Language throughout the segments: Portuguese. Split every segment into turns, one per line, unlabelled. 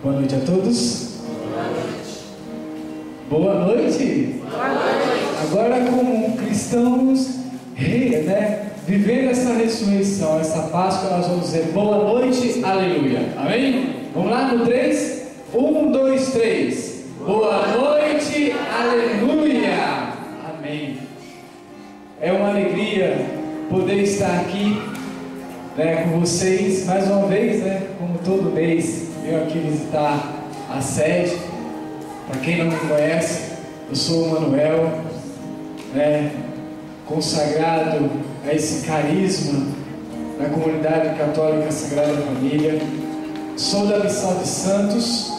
Boa noite a todos.
Boa noite.
Boa noite.
Boa noite.
Agora, como cristãos, vivendo essa ressurreição, essa Páscoa, nós vamos dizer boa noite, aleluia. Amém? Vamos lá no 3? 1, 2, 3. Boa noite, aleluia. Amém. É uma alegria poder estar aqui, com vocês mais uma vez, como todo mês, venho aqui visitar a sede. Para quem não me conhece, eu sou o Manuel, consagrado a esse carisma da comunidade católica Sagrada Família. Sou da Missão de Santos,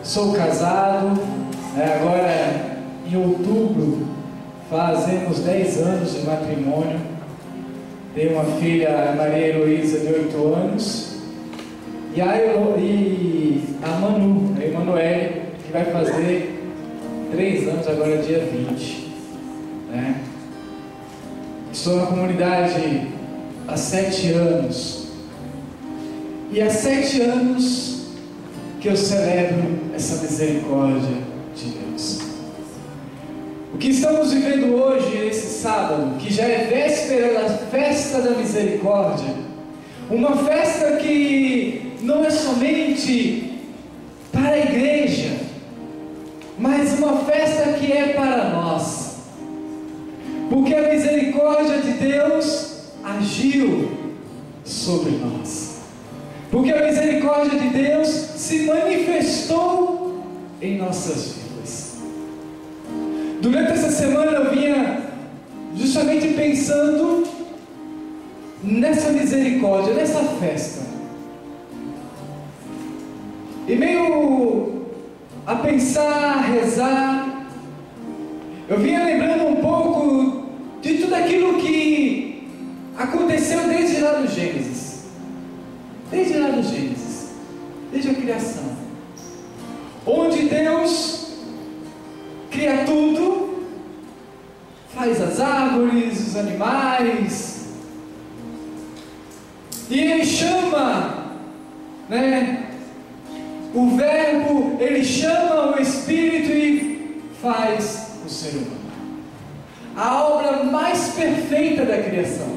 sou casado, agora em outubro fazemos 10 anos de matrimônio. Tenho uma filha, Maria Heloísa, de 8 anos, e a Manu, a Emanuele, que vai fazer 3 anos agora, dia 20. Estou na comunidade há 7 anos, e há 7 anos que eu celebro essa misericórdia de Deus. O que estamos vivendo hoje, esse sábado, que já é véspera da festa da misericórdia, uma festa que não é somente para a igreja, mas uma festa que é para nós, porque a misericórdia de Deus agiu sobre nós, porque a misericórdia de Deus se manifestou em nossas vidas. Durante essa semana eu vinha justamente pensando nessa misericórdia, nessa festa, e meio a pensar, a rezar, eu vinha lembrando um pouco de tudo aquilo que aconteceu desde lá no Gênesis, desde a criação, onde Deus cria tudo, faz as árvores, os animais, e Ele chama, o Verbo, Ele chama o Espírito e faz o ser humano. A obra mais perfeita da criação,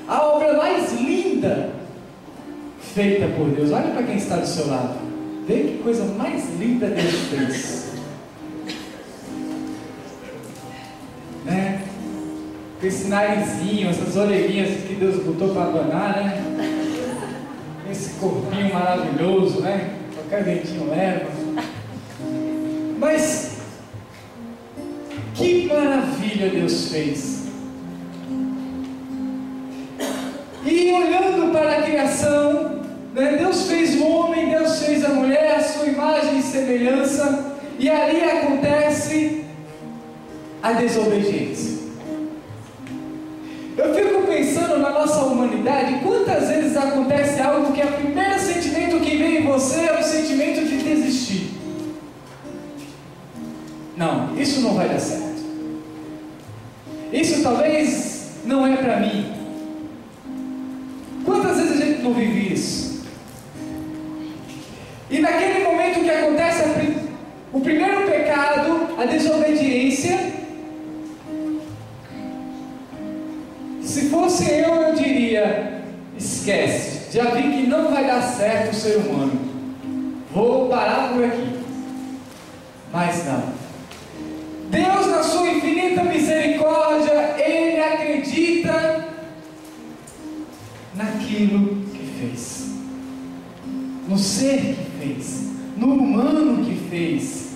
a obra mais linda feita por Deus. Olha para quem está do seu lado, vê que coisa mais linda Deus fez. Com esse narizinho, essas orelhinhas que Deus botou para abanar, esse corpinho maravilhoso, qualquer ventinho leva. Mas que maravilha Deus fez! E olhando para a criação, Deus fez o homem, Deus fez a mulher, a sua imagem e semelhança, e ali acontece a desobediência. Eu fico pensando na nossa humanidade, quantas vezes acontece algo que o primeiro sentimento que vem em você é o sentimento de desistir. Não, isso não vai dar certo. Isso talvez não é para mim. Quantas vezes a gente não vive isso? E naquele momento que acontece o primeiro pecado, a desobediência, se fosse eu diria, esquece, já vi que não vai dar certo o ser humano, vou parar por aqui. Mas não, Deus, na sua infinita misericórdia, Ele acredita naquilo que fez, no ser que fez, no humano que fez.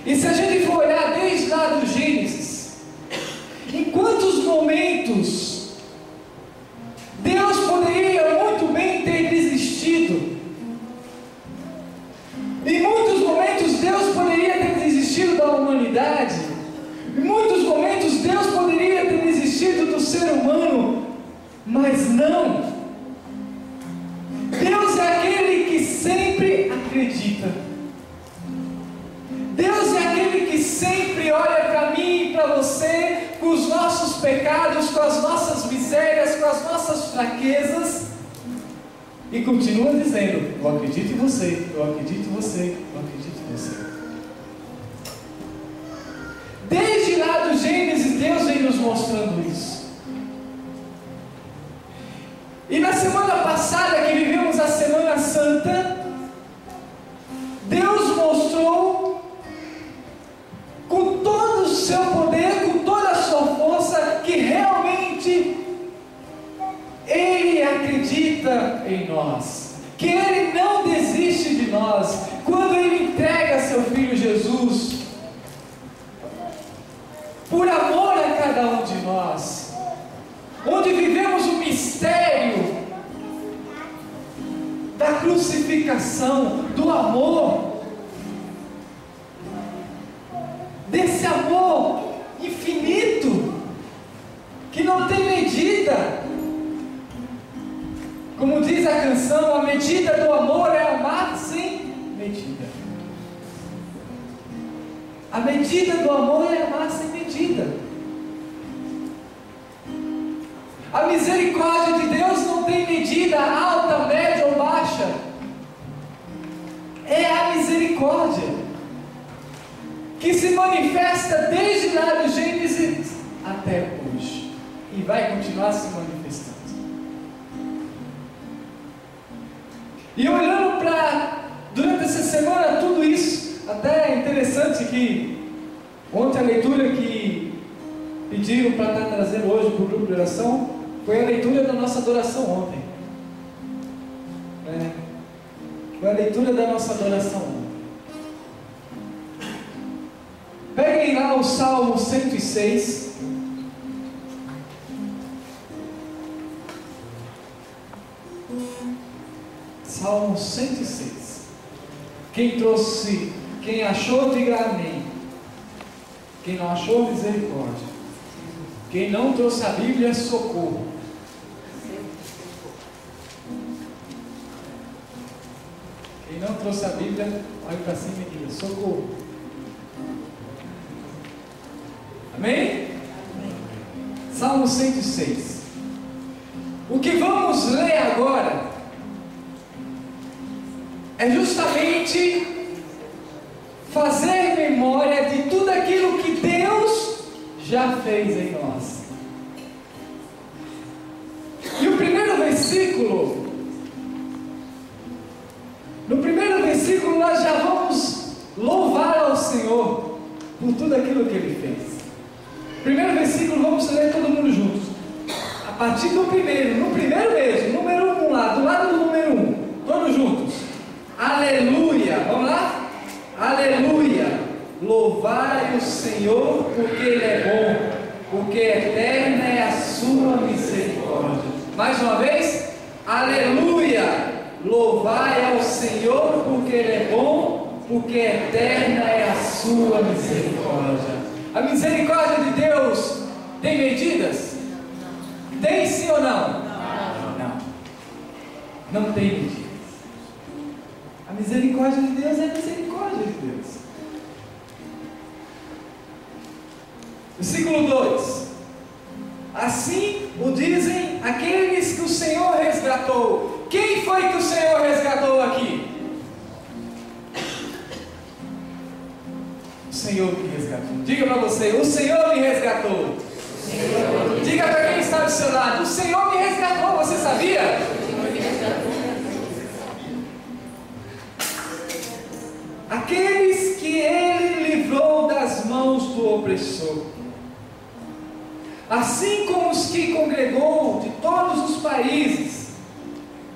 E se a gente for olhar desde lá do Gênesis, em quantos momentos Deus poderia muito bem ter desistido? Em muitos momentos Deus poderia ter desistido da humanidade. Em muitos momentos Deus poderia ter desistido do ser humano. Mas não. Deus é aquele que sempre acredita. Deus é aquele que sempre olha para mim e para você, com os nossos pecados, com as nossas misérias, com as nossas fraquezas, E continua dizendo: eu acredito em você, eu acredito em você, eu acredito em você. Desde lá do Gênesis, Deus vem nos mostrando isso. E na semana passada, que vivemos a Semana Santa, Deus mostrou com todo o seu poder, com toda a sua força, que realmente Ele acredita em nós, que Ele não desiste de nós. Quando Ele entrega seu Filho Jesus, por amor a cada um de nós, onde vivemos o mistério da crucificação, do amor, desse amor infinito, que não tem medida. Como diz a canção, a medida do amor é amar sem medida. A medida do amor é amar sem medida. A misericórdia de Deus não tem medida alta, média ou baixa. É a misericórdia que se manifesta desde lá do Gênesis até hoje e vai continuar se manifestando. E olhando para, durante essa semana, tudo isso, até é interessante que ontem a leitura que pediram para estar trazendo hoje para o grupo de oração foi a leitura da nossa adoração ontem. Foi a leitura da nossa adoração ontem. Peguem lá o Salmo 106. Salmo 106. Quem trouxe, quem achou, diga amém. Quem não achou, misericórdia. Quem não trouxe a Bíblia, socorro. Quem não trouxe a Bíblia, olhe para cima e diga: socorro. Amém? Amém? Salmo 106. O que vamos ler agora é justamente fazer memória de tudo aquilo que Deus já fez em nós. E o primeiro versículo, no primeiro versículo nós já vamos louvar ao Senhor por tudo aquilo que Ele fez. Primeiro versículo, vamos ler todo mundo juntos. A partir do primeiro, no primeiro mesmo, número 1 lá, do lado do número 1, todos juntos. Aleluia, vamos lá? Aleluia, louvai o Senhor porque Ele é bom, porque eterna é a sua misericórdia. Mais uma vez, aleluia, louvai ao Senhor porque Ele é bom, porque eterna é a sua misericórdia. A misericórdia de Deus tem medidas? Tem sim ou não? Não tem medidas. A misericórdia de Deus é a misericórdia de Deus. Versículo 2: assim o dizem aqueles que o Senhor resgatou. Quem foi que o Senhor resgatou aqui? O Senhor me resgatou. Diga para você: o Senhor me resgatou. Diga para quem está do seu lado: o Senhor me resgatou. Você sabia? Aqueles que Ele livrou das mãos do opressor, assim como os que congregou de todos os países,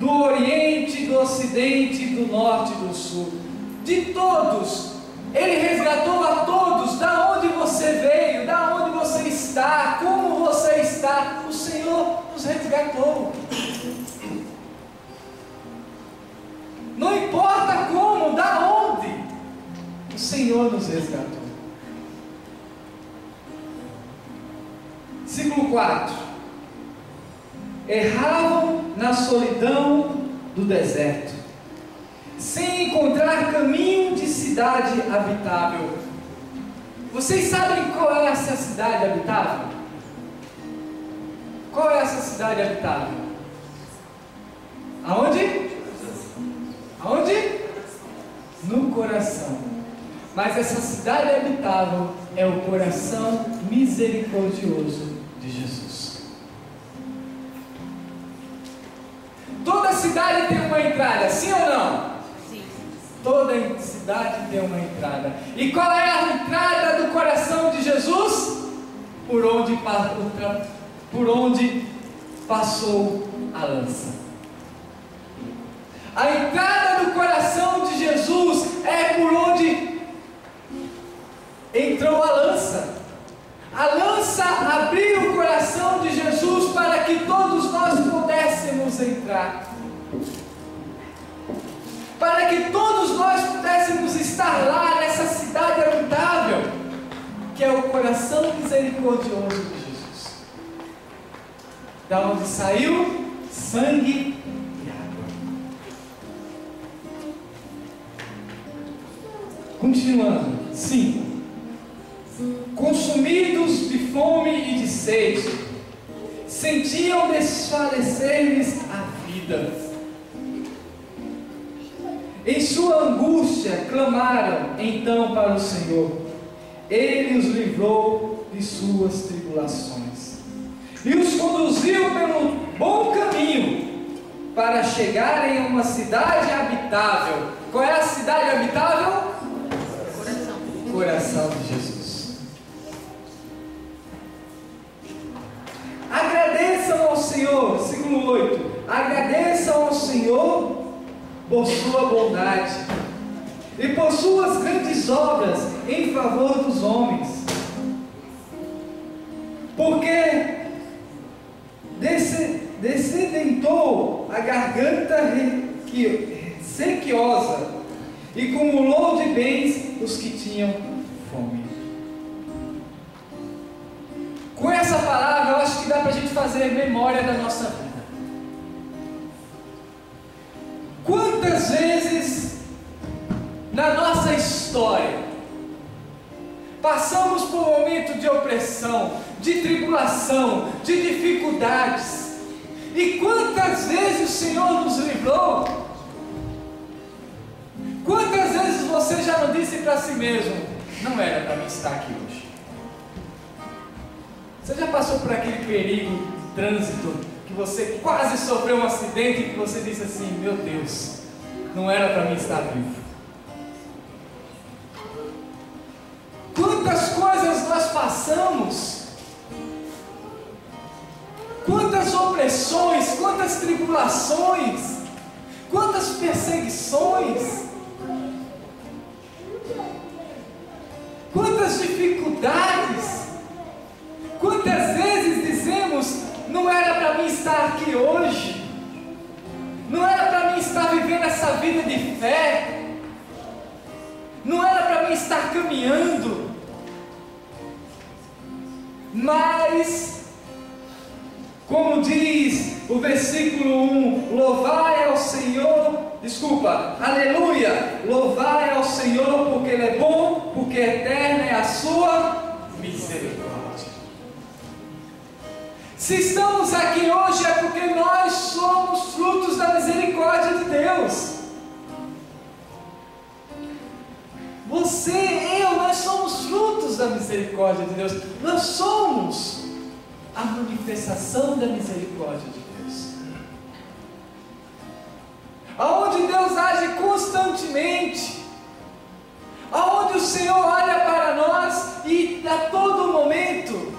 do Oriente, do Ocidente, do Norte e do Sul, de todos, Ele resgatou a todos. Da onde você veio, da onde você está, como você está, o Senhor nos resgatou. Não importa como, da onde, o Senhor nos resgatou. Versículo 4: erravam na solidão do deserto, sem encontrar caminho de cidade habitável. Vocês sabem qual é essa cidade habitável? Qual é essa cidade habitável? Aonde? Mas essa cidade habitável é o coração misericordioso de Jesus. Toda cidade tem uma entrada, sim ou não? Sim. Toda cidade tem uma entrada. E qual é a entrada do coração de Jesus? Por onde passou a lança. A entrada do coração de Jesus é por onde entrou a lança. A lança abriu o coração de Jesus para que todos nós pudéssemos entrar. Para que todos nós pudéssemos estar lá nessa cidade habitável, que é o coração misericordioso de Jesus. Da onde saiu sangue e água. Continuando. 5. Consumidos de fome e de sede, sentiam desfalecer-lhes a vida. Em sua angústia clamaram então para o Senhor. Ele os livrou de suas tribulações e os conduziu pelo bom caminho para chegarem a uma cidade habitável. Qual é a cidade habitável? Coração de Jesus. Agradeçam ao Senhor, versículo 8. Agradeçam ao Senhor por sua bondade e por suas grandes obras em favor dos homens, porque descedentou a garganta sequiosa e cumulou de bens os que tinham fome. Com essa palavra, eu acho que dá para a gente fazer memória da nossa vida. Quantas vezes na nossa história passamos por um momento de opressão, de tribulação, de dificuldades, e quantas vezes o Senhor nos livrou? Quantas vezes você já não disse para si mesmo: não era para mim estar aqui hoje? Você já passou por aquele perigo de trânsito, que você quase sofreu um acidente e que você disse assim: meu Deus, não era para mim estar vivo? Quantas coisas nós passamos, quantas opressões, quantas tribulações, quantas perseguições, quantas dificuldades, quantas vezes dizemos: não era para mim estar aqui hoje, não era para mim estar vivendo essa vida de fé, não era para mim estar caminhando. Mas, como diz o versículo 1, louvai ao Senhor, aleluia, louvai ao Senhor porque Ele é bom, porque eterna é a sua misericórdia. Se estamos aqui hoje é porque nós somos frutos da misericórdia de Deus. Você, eu, nós somos frutos da misericórdia de Deus. Nós somos a manifestação da misericórdia de Deus. Aonde Deus age constantemente, aonde o Senhor olha para nós e a todo momento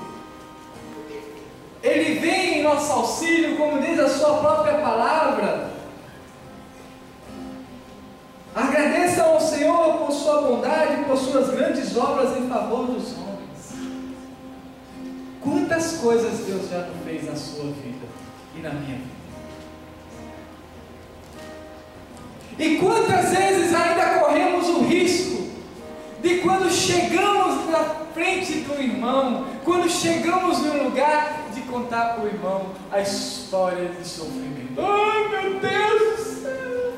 Ele vem em nosso auxílio, como diz a sua própria palavra. Agradeça ao Senhor por sua bondade e por suas grandes obras em favor dos homens. Quantas coisas Deus já não fez na sua vida e na minha vida? E quantas vezes ainda corremos o risco de, quando chegamos na frente do irmão, quando chegamos num lugar, de contar para o irmão a história de sofrimento. Ai, meu Deus do céu,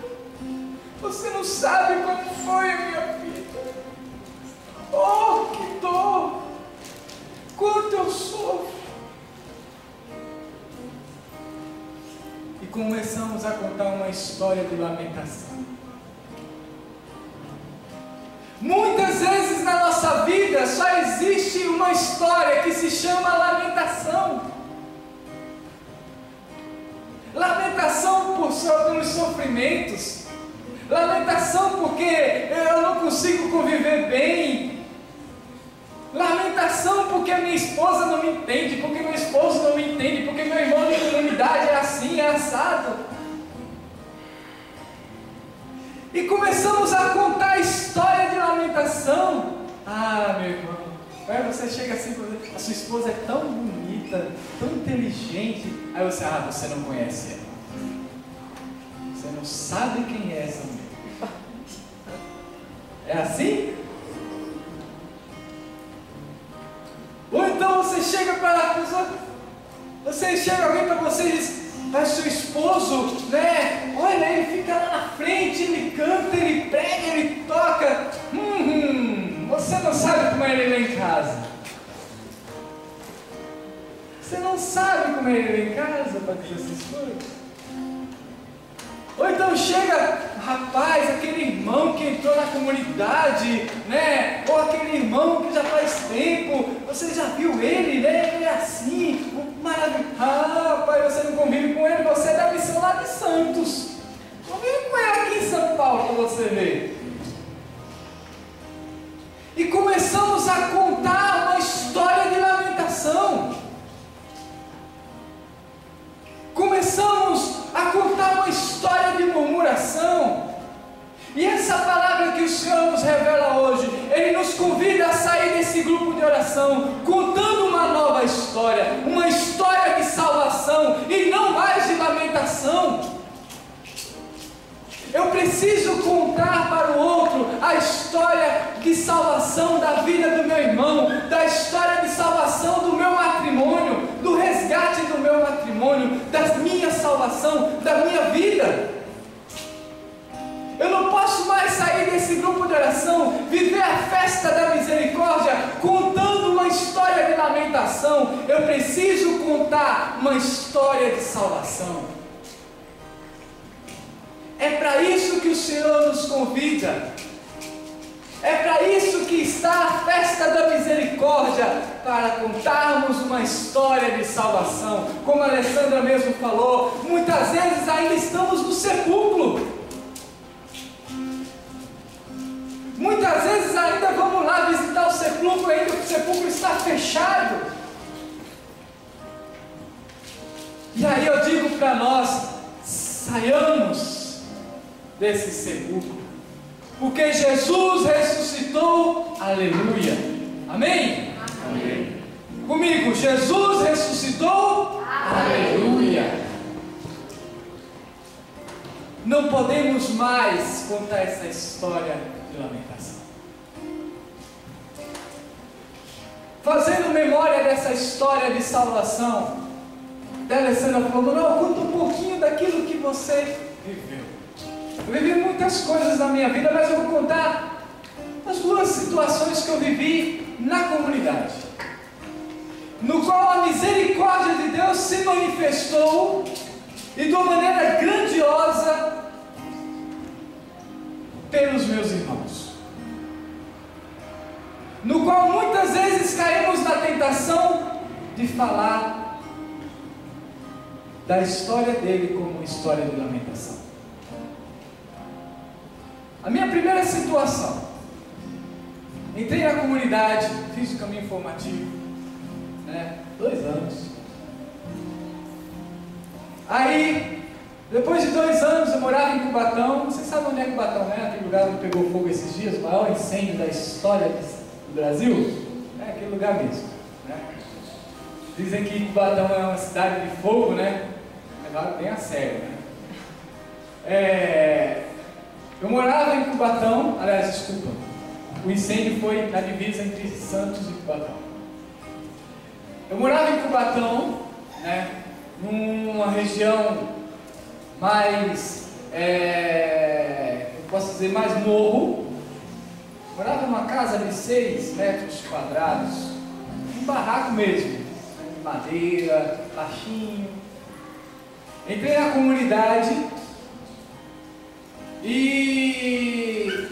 você não sabe como foi a minha vida. Oh, que dor, quanto eu sofro. E começamos a contar uma história de lamentação. Muitas vezes na nossa vida só existe uma história que se chama lamentação. Lamentação pelos sofrimentos. Lamentação porque eu não consigo conviver bem. Lamentação porque a minha esposa não me entende, porque meu esposo não me entende, porque meu irmão de comunidade é assim, é assado. E começamos a contar a história de lamentação. Ah, meu irmão, aí você chega assim, a sua esposa é tão bonita, tão inteligente. Aí você, você não conhece ela. Você não sabe quem é essa mulher. É assim? Ou então você chega para a pessoa, alguém para você e diz, mas seu esposo, né? Olha, ele fica lá na frente, ele canta, ele prega, ele toca. Você não sabe como é ele lá em casa. Você não sabe como é ele lá em casa para dizer essas coisas. Ou então chega, rapaz, aquele irmão que entrou na comunidade, né? Ou aquele irmão que já faz tempo, você já viu ele, né? Ele é assim, maravilhoso. Rapaz, você não convive com ele, você é da missão lá de Santos. Convive com ele aqui em São Paulo para você ver. E começamos a contar uma história de lamentação. Começamos a contar uma história de murmuração. E essa palavra que o Senhor nos revela hoje, Ele nos convida a sair desse grupo de oração, contando uma nova história, uma história de salvação e não mais de lamentação. Eu preciso contar para o outro a história de salvação da vida do meu irmão, da história de salvação do meu matrimônio, do resgate do meu matrimônio, da minha salvação, da minha vida. Eu não posso mais sair desse grupo de oração, viver a festa da misericórdia, contando uma história de lamentação. Eu preciso contar uma história de salvação. É para isso que o Senhor nos convida. É para isso que está a festa da misericórdia, para contarmos uma história de salvação. Como a Alessandra mesmo falou, muitas vezes ainda estamos no sepulcro. Muitas vezes ainda vamos lá visitar o sepulcro, ainda o sepulcro está fechado. E aí eu digo para nós, saiamos desse sepulcro, porque Jesus ressuscitou, aleluia, amém? Amém. Comigo, Jesus ressuscitou, aleluia. Não podemos mais contar essa história de lamentação. Fazendo memória dessa história de salvação, a Alessandra falou, não, conta um pouquinho daquilo que você viveu. Eu vivi muitas coisas na minha vida, mas eu vou contar as duas situações que eu vivi na comunidade, no qual a misericórdia de Deus se manifestou e de uma maneira grandiosa pelos meus irmãos, no qual muitas vezes caímos na tentação de falar da história dele como uma história de lamentação. A minha primeira situação, entrei na comunidade, fiz o caminho formativo, 2 anos. Aí, depois de 2 anos, eu morava em Cubatão. Vocês sabem onde é Cubatão, né? Aquele lugar onde pegou fogo esses dias, o maior incêndio da história do Brasil. É aquele lugar mesmo, né? Dizem que Cubatão é uma cidade de fogo, né? Levaram bem a sério, né? Eu morava em Cubatão, aliás, desculpa, o incêndio foi na divisa entre Santos e Cubatão. Eu morava em Cubatão, numa região mais, eu posso dizer, mais morro. Morava numa casa de 6 metros quadrados, um barraco mesmo, de madeira, baixinho. Entrei na comunidade e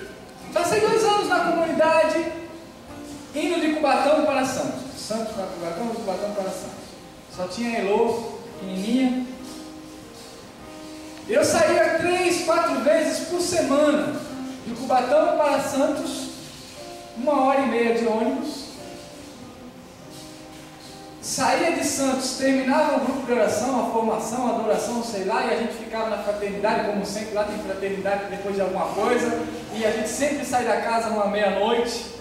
passei 2 anos na comunidade. Cubatão para Santos. Santos para Cubatão, de Cubatão para Santos. Só tinha a Elô, pequenininha. Eu saía 3, 4 vezes por semana, de Cubatão para Santos, 1h30 de ônibus. Saía de Santos, terminava o grupo de oração, a formação, a adoração, sei lá, e a gente ficava na fraternidade, como sempre, lá tem fraternidade depois de alguma coisa, e a gente sempre sai da casa uma meia-noite.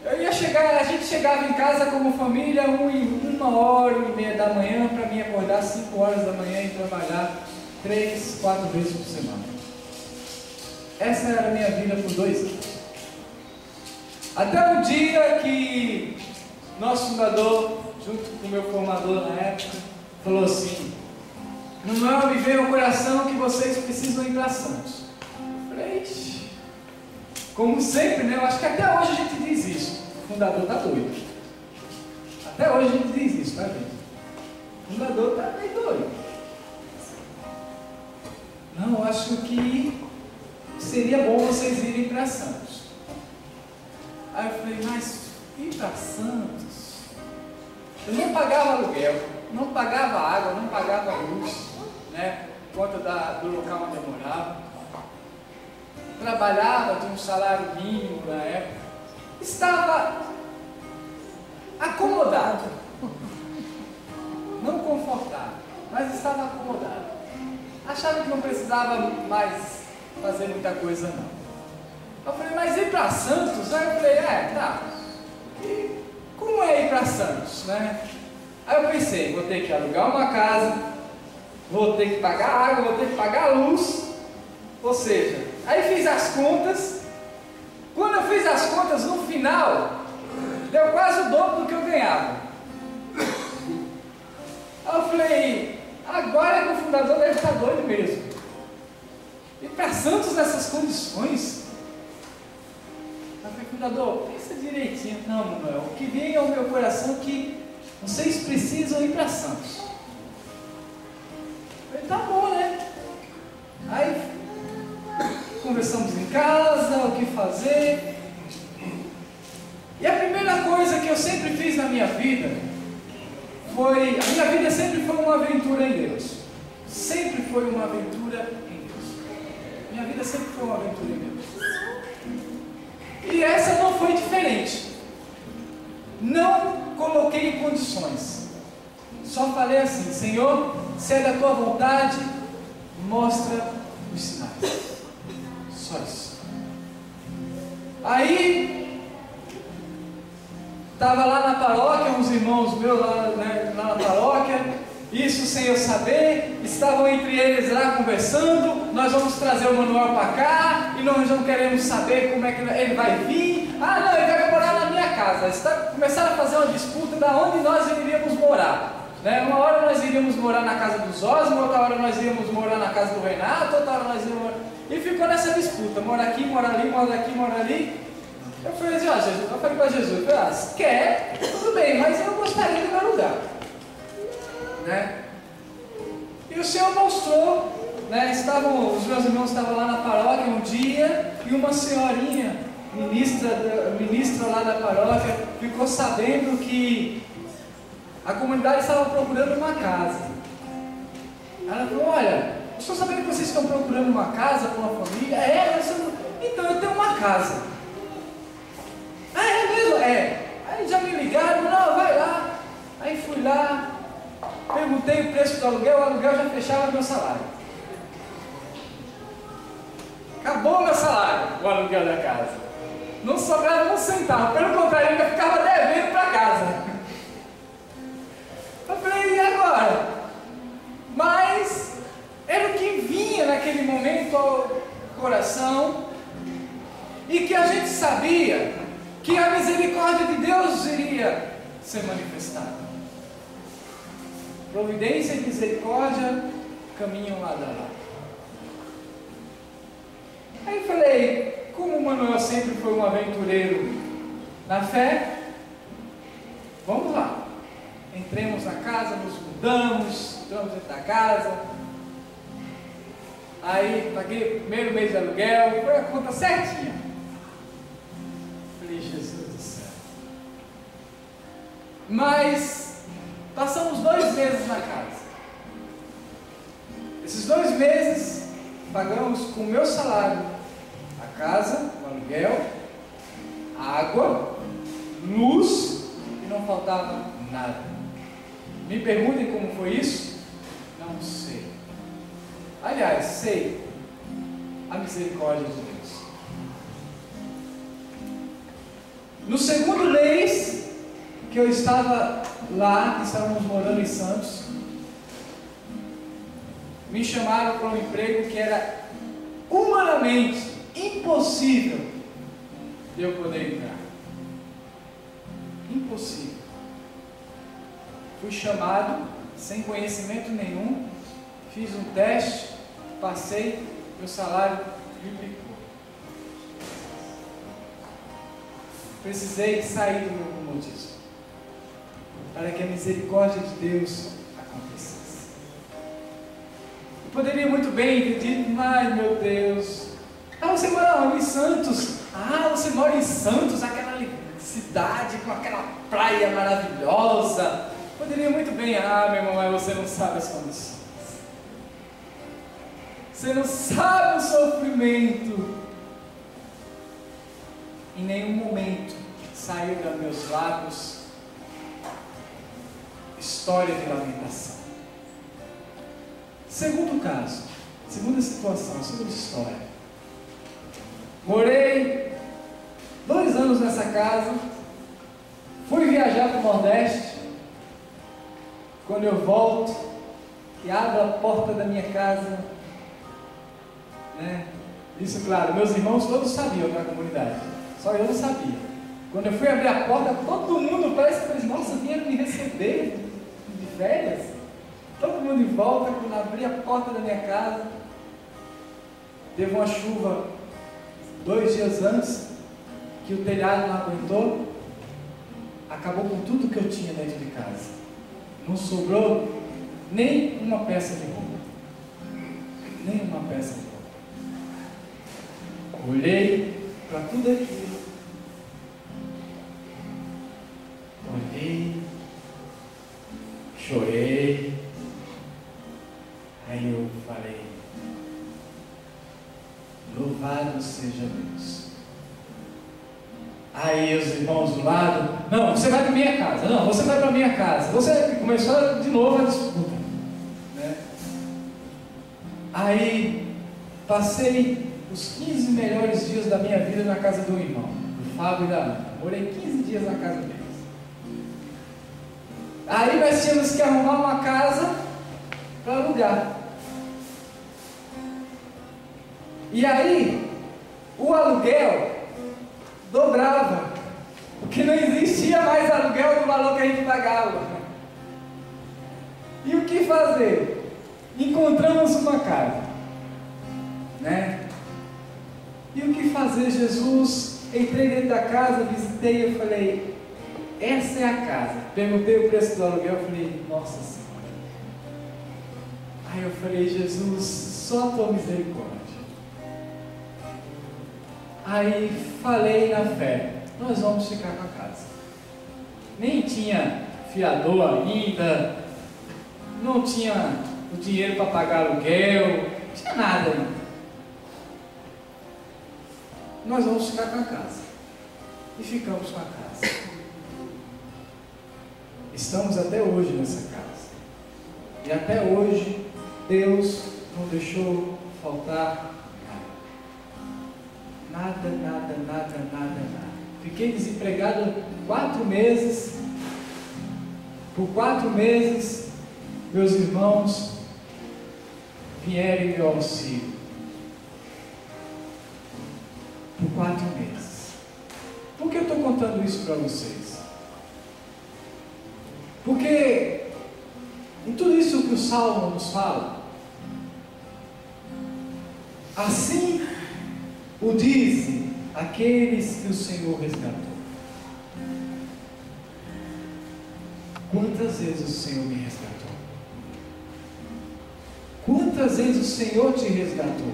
A gente chegava em casa como família 1h30 da manhã, para mim acordar 5 horas da manhã e trabalhar 3, 4 vezes por semana. Essa era a minha vida por 2 anos. Até o dia que nosso fundador, junto com o meu formador na época, falou assim: Manuel, me veio ao coração que vocês precisam ir para Santos. Eu falei, ixi. Como sempre, né? Eu acho que até hoje a gente diz isso. O fundador está doido. Até hoje a gente diz isso, tá, gente? O fundador está meio doido. Não, eu acho que seria bom vocês irem para Santos. Aí eu falei, mas ir para Santos? Eu não pagava aluguel, não pagava água, não pagava luz, né? Conta do local onde eu morava. Trabalhava de um salário mínimo na época. Estava acomodado. Não confortável, mas estava acomodado. Achava que não precisava mais fazer muita coisa não. Eu falei, mas ir para Santos? Aí eu falei, tá. E como é ir para Santos, né? Aí eu pensei, vou ter que alugar uma casa, vou ter que pagar água, vou ter que pagar luz. Ou seja, aí fiz as contas. Quando eu fiz as contas, no final, deu quase o dobro do que eu ganhava. Aí eu falei, agora que o fundador deve estar doido mesmo. Ir para Santos nessas condições? Eu falei, fundador, pensa direitinho. Não, Manuel, o que vem ao meu coração é que vocês precisam ir para Santos. Eu falei, tá bom, né? Aí conversamos em casa, o que fazer. E a primeira coisa que eu sempre fiz na minha vida foi... A minha vida sempre foi uma aventura em Deus. Sempre foi uma aventura em Deus. Minha vida sempre foi uma aventura em Deus. E essa não foi diferente. Não coloquei condições. Só falei assim, Senhor, se é da tua vontade, mostra os sinais. Só isso. Aí, estava lá na paróquia, uns irmãos meus lá na paróquia, isso sem eu saber, estavam entre eles lá conversando, nós vamos trazer o Manuel para cá, e nós não queremos saber como é que ele vai vir. Ah não, ele vai morar na minha casa. Começaram a fazer uma disputa de onde nós iríamos morar. Uma hora nós iríamos morar na casa dos Osmos, outra hora nós iríamos morar na casa do Renato, outra hora nós iríamos morar... E ficou nessa disputa, mora aqui, mora ali, mora aqui, mora ali. Eu falei assim, Jesus, eu falei para Jesus, se quer, tudo bem, mas eu gostaria do meu lugar. E o Senhor mostrou, os meus irmãos estavam lá na paróquia um dia, e uma senhorinha, ministra lá da paróquia, ficou sabendo que a comunidade estava procurando uma casa. Ela falou, olha, estou sabendo que vocês estão procurando uma casa para uma família. Então eu tenho uma casa. Ah, é mesmo? É. Aí já me ligaram, não, vai lá. Aí fui lá, perguntei o preço do aluguel, o aluguel já fechava meu salário. Acabou o meu salário, o aluguel da casa. Não sobrava um centavo, pelo contrário, ainda ficava devendo para casa. Eu falei, e agora? Mas era o que vinha naquele momento ao coração, e que a gente sabia que a misericórdia de Deus iria ser manifestada. Providência e misericórdia caminham lado a lado. Aí eu falei, como o Manuel sempre foi um aventureiro na fé, vamos lá. Entremos na casa, nos mudamos, entramos dentro da casa. Aí paguei o primeiro mês de aluguel, foi a conta certinha. Falei, Jesus do céu. Mas passamos 2 meses na casa. Esses 2 meses pagamos com o meu salário a casa, o aluguel, água, luz e não faltava nada. Me perguntem como foi isso? Não sei. Aliás, sei. A misericórdia de Deus. No segundo mês que eu estava lá, que estávamos morando em Santos, me chamaram para um emprego que era humanamente impossível de eu poder entrar. Impossível. Fui chamado sem conhecimento nenhum, fiz um teste, passei, meu salário duplicou. Precisei sair do meu comodismo para que a misericórdia de Deus acontecesse. Eu poderia muito bem ter dito, mas meu Deus, você mora onde? Em Santos? Você mora em Santos, aquela cidade com aquela praia maravilhosa. Poderia muito bem, meu irmão, mas você não sabe as condições. Você não sabe o sofrimento. Em nenhum momento saiu dos meus lábios história de lamentação. Segundo caso, segunda situação, segunda história. Morei 2 anos nessa casa, fui viajar para o Nordeste. Quando eu volto e abro a porta da minha casa, isso, claro, meus irmãos todos sabiam da comunidade, só eu não sabia. Quando eu fui abrir a porta, todo mundo parece que falou, nossa, vieram me receber de férias. Todo mundo em volta. Quando abri a porta da minha casa, teve uma chuva 2 dias antes, que o telhado não aguentou, acabou com tudo que eu tinha dentro de casa. Não sobrou nem uma peça de roupa. Nem uma peça de roupa. Olhei para tudo aquilo. Olhei. Chorei. Aí eu falei, louvado seja Deus. Aí os irmãos do lado, não, você vai para minha casa, não, você vai para minha casa. Você começou de novo a disputa, né? Aí passei os 15 melhores dias da minha vida na casa do irmão, do Fábio e da Ana. Morei 15 dias na casa deles. Aí nós tínhamos que arrumar uma casa para alugar. E aí o aluguel dobrava, porque não existia mais aluguel do valor que a gente pagava. E o que fazer? Encontramos uma casa, né? E o que fazer, Jesus? Entrei dentro da casa, visitei, eu falei, essa é a casa. Perguntei o preço do aluguel, eu falei, nossa Senhora. Aí eu falei, Jesus, só a tua misericórdia. Aí falei na fé, nós vamos ficar com a casa. Nem tinha fiador ainda, não tinha o dinheiro para pagar aluguel, não tinha nada ainda. Nós vamos ficar com a casa. E ficamos com a casa. Estamos até hoje nessa casa. E até hoje, Deus não deixou faltar nada, nada, nada, nada, nada. Fiquei desempregado 4 meses. Por 4 meses, meus irmãos vieram em meu auxílio. Por 4 meses. Por que eu estou contando isso para vocês? Porque em tudo isso que o Salmo nos fala, assim o dizem aqueles que o Senhor resgatou. Quantas vezes o Senhor me resgatou? Quantas vezes o Senhor te resgatou?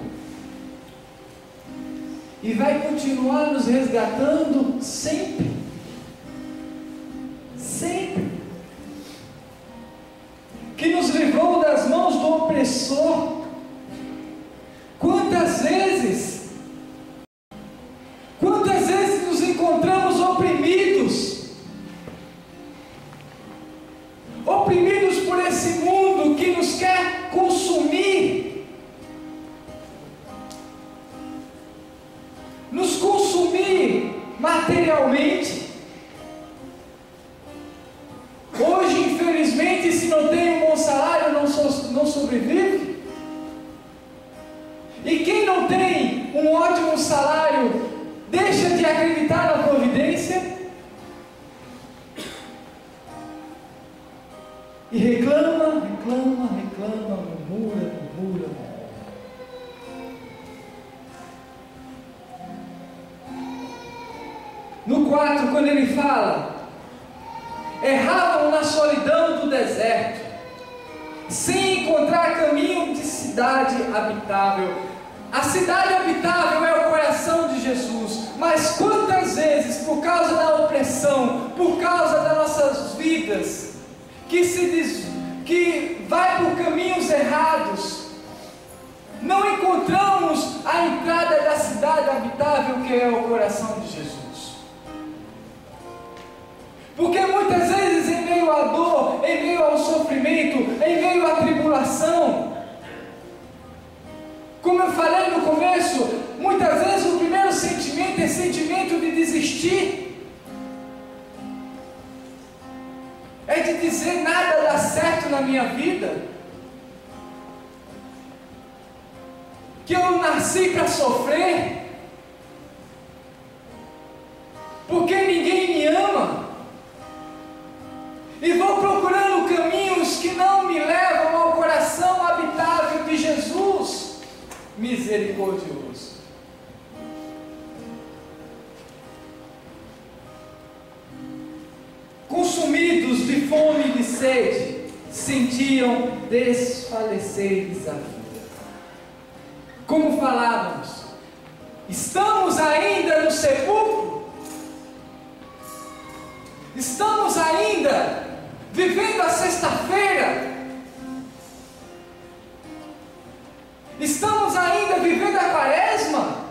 E vai continuar nos resgatando sempre. Sempre. Quantas vezes nos encontramos oprimidos por esse mundo que nos quer consumir, nos consumir materialmente. Hoje, infelizmente, se não tem um bom salário, não sobrevive. E quem não tem um ótimo salário, deixa de acreditar na providência e reclama, murmura. No 4, quando ele fala: erravam na solidão do deserto, sem encontrar caminho de cidade habitável. A cidade habitável é o coração de Jesus. Mas quantas vezes, por causa da opressão, por causa das nossas vidas, que vai por caminhos errados, não encontramos a entrada da cidade habitável, que é o coração de Jesus. Porque muitas vezes, em meio à dor, em meio ao sofrimento, em meio à tribulação, como eu falei no começo, muitas vezes o primeiro sentimento é sentimento de desistir, é de dizer: nada dá certo na minha vida, que eu nasci para sofrer, porque ninguém me ama. E vou procurando caminhos que não me levam ao coração habitável de Jesus misericordioso. Consumidos de fome e de sede, sentiam desfalecer-lhes a vida. Como falávamos, estamos ainda no sepulcro? Estamos ainda vivendo a sexta-feira? Estamos ainda vivendo a quaresma?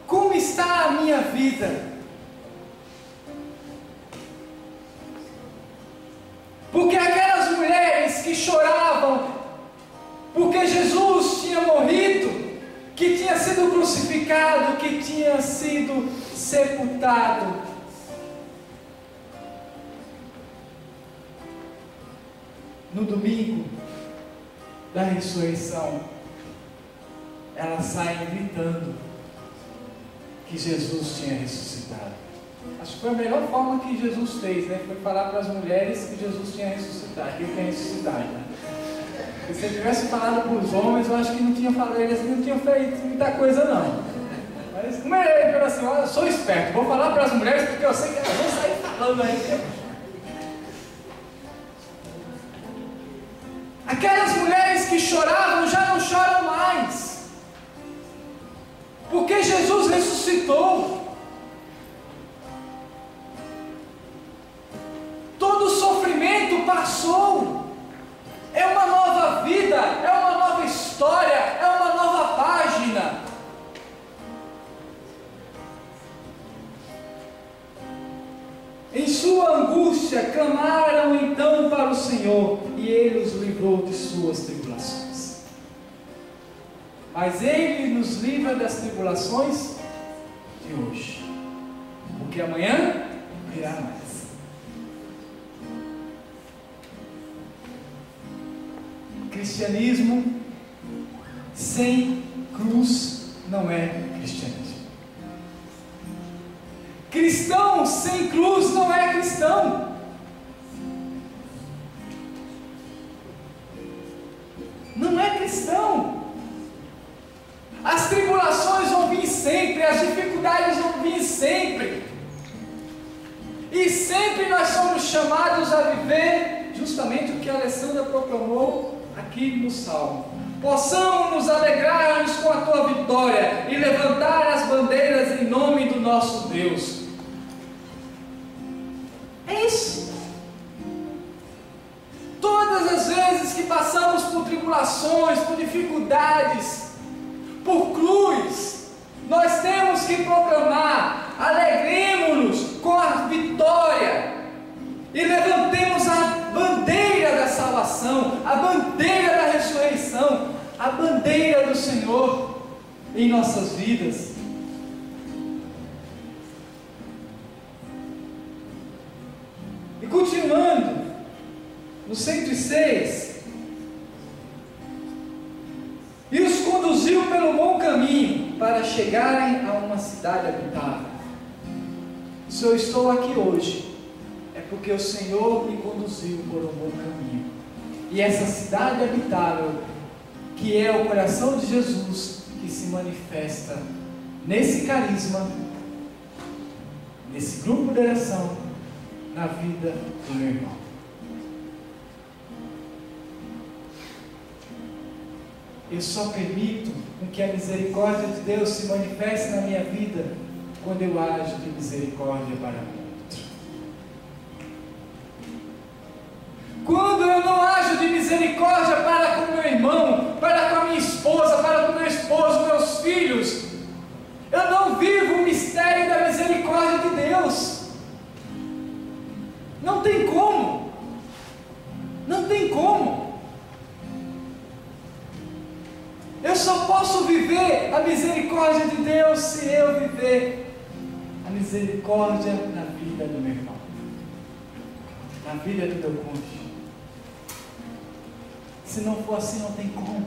Como está a minha vida? Porque aquelas mulheres que choravam porque Jesus tinha morrido, que tinha sido crucificado, que tinha sido sepultado, no domingo da ressurreição, elas saem gritando que Jesus tinha ressuscitado. Acho que foi a melhor forma que Jesus fez, né? Foi falar para as mulheres que Jesus tinha ressuscitado, que ele tinha ressuscitado, né? Porque se ele tivesse falado para os homens, eu acho que não tinha falado, eles não tinham feito muita coisa não. Mas como ele falou assim: olha, eu sou esperto, vou falar para as mulheres porque eu sei que elas vão sair falando aí. Aquelas mulheres que choravam já não choram mais, porque Jesus ressuscitou. Todo o sofrimento passou. É uma nova vida, é uma nova história, é uma nova página. Em sua angústia, clamaram então para o Senhor, e Ele os livrou de suas tribulações. Mas Ele nos livra das tribulações de hoje, porque amanhã virá mais. Cristianismo sem cruz não é cristianismo. Cristão sem cruz não é cristão. Não é cristão. As tribulações vão vir sempre, as dificuldades vão vir sempre. E sempre nós somos chamados a viver justamente o que a Alessandra proclamou aqui no Salmo. Possamos nos alegrarmos com a tua vitória e levantar as bandeiras em nome do nosso Deus. É isso. Todas as vezes que passamos tribulações, por dificuldades, por cruz, nós temos que proclamar: alegremos-nos com a vitória e levantemos a bandeira da salvação, a bandeira da ressurreição, a bandeira do Senhor em nossas vidas. E continuando, no 106, e os conduziu pelo bom caminho para chegarem a uma cidade habitável. Se eu estou aqui hoje, é porque o Senhor me conduziu por um bom caminho. E essa cidade habitável, que é o coração de Jesus, que se manifesta nesse carisma, nesse grupo de oração, na vida do meu irmão. Eu só permito que a misericórdia de Deus se manifeste na minha vida quando eu ajo de misericórdia para o outro. Quando eu não ajo de misericórdia para com meu irmão, para com a minha esposa, para com meu esposo, meus filhos, eu não vivo o mistério da misericórdia de Deus. Não tem como. Não tem como. Eu só posso viver a misericórdia de Deus se eu viver a misericórdia na vida do meu irmão, na vida do meu cônjuge. Se não for assim, não tem como.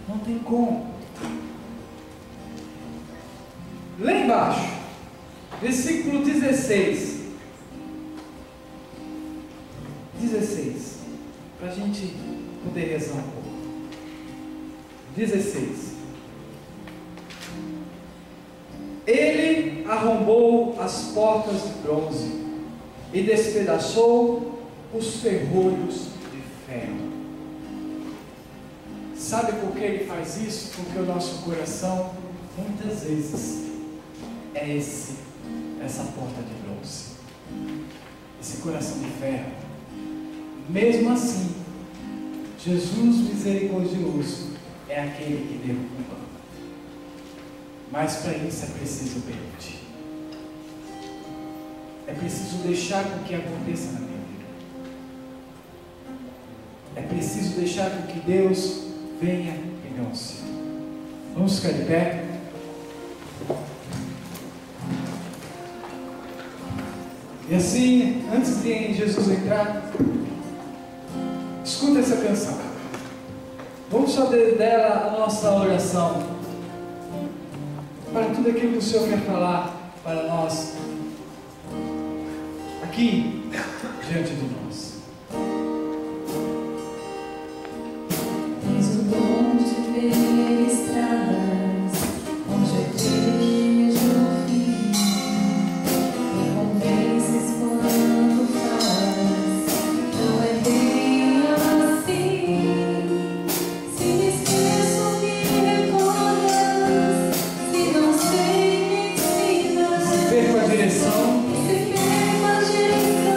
Não tem como. Lá embaixo, versículo 16. 16, para a gente poder rezar um pouco. 16. Ele arrombou as portas de bronze e despedaçou os ferrolhos de ferro. Sabe por que ele faz isso? Porque o nosso coração, muitas vezes, é essa porta de bronze, esse coração de ferro. Mesmo assim, Jesus misericordioso é aquele que derruba. Mas para isso é preciso permitir. É preciso deixar com que aconteça na minha vida. É preciso deixar com que Deus venha em meu auxílio. Vamos ficar de pé? E assim, antes de Jesus entrar, escuta essa canção. Vamos fazer dela a nossa oração para tudo aquilo que o Senhor quer falar para nós aqui diante de nós.
Tens o dom de ver estradas onde eu vejo o fim, me convences quando falas, não é bem assim. Se me esqueço, me recordas, se não sei, me ensinas.
Se perco a direção,
Se perco a direção,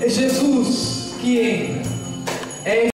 É Jesus que entra. É